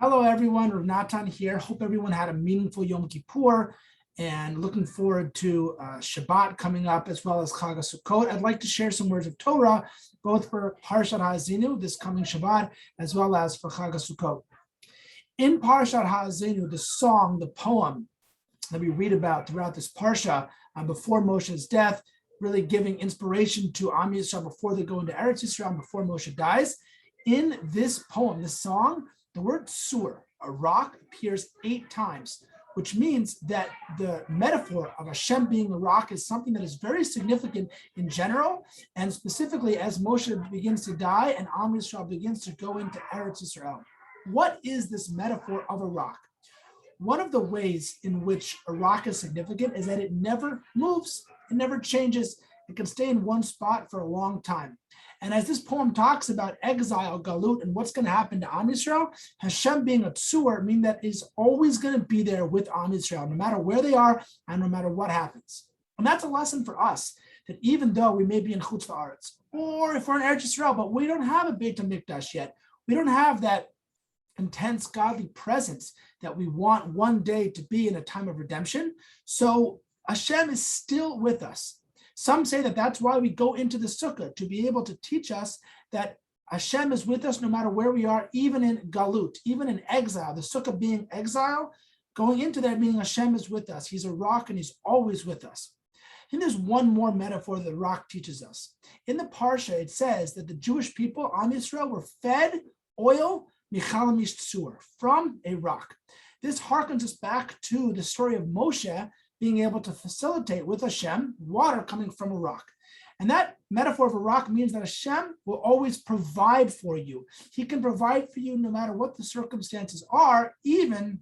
Hello, everyone. Natan here. Hope everyone had a meaningful Yom Kippur and looking forward to Shabbat coming up as well as Chag HaSukkot. I'd like to share some words of Torah, both for Parshat HaAzinu, this coming Shabbat, as well as for Chag HaSukkot. In Parshat HaAzinu, the song, the poem that we read about throughout this Parsha before Moshe's death, really giving inspiration to Am Yisrael before they go into Eretz Yisrael, before Moshe dies. In this poem, this song, the word sur, a rock, appears 8 times, which means that the metaphor of Hashem being a rock is something that is very significant in general, and specifically as Moshe begins to die and Am Yisrael begins to go into Eretz Yisrael. What is this metaphor of a rock? One of the ways in which a rock is significant is that it never moves, it never changes, it can stay in one spot for a long time. And as this poem talks about exile, galut, and what's going to happen to Am Yisrael, Hashem being a tzur means that he's always going to be there with Am Yisrael, no matter where they are and no matter what happens. And that's a lesson for us, that even though we may be in Chutz La'aretz, or if we're in Eretz Yisrael, but we don't have a Beit HaMikdash yet, we don't have that intense godly presence that we want one day to be in a time of redemption. So Hashem is still with us. Some say that that's why we go into the sukkah, to be able to teach us that Hashem is with us no matter where we are, even in galut, even in exile, the sukkah being exile, going into that meaning Hashem is with us. He's a rock and he's always with us. And there's one more metaphor that the rock teaches us. In the Parsha, it says that the Jewish people, Am Yisrael, were fed oil from a rock. This harkens us back to the story of Moshe being able to facilitate with Hashem water coming from a rock. And that metaphor of a rock means that Hashem will always provide for you. He can provide for you no matter what the circumstances are, even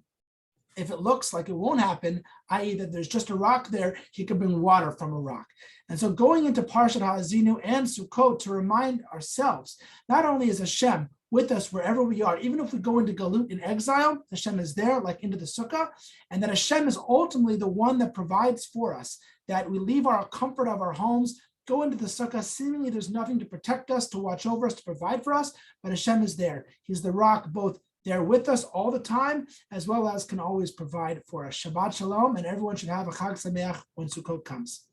if it looks like it won't happen, i.e. that there's just a rock there, he can bring water from a rock. And so going into Parshat HaAzinu and Sukkot to remind ourselves, not only is Hashem with us wherever we are, even if we go into galut in exile, Hashem is there, like into the sukkah, and that Hashem is ultimately the one that provides for us, that we leave our comfort of our homes, go into the sukkah, seemingly there's nothing to protect us, to watch over us, to provide for us, but Hashem is there. He's the rock, both there with us all the time, as well as can always provide for us. Shabbat Shalom, and everyone should have a Chag Sameach when Sukkot comes.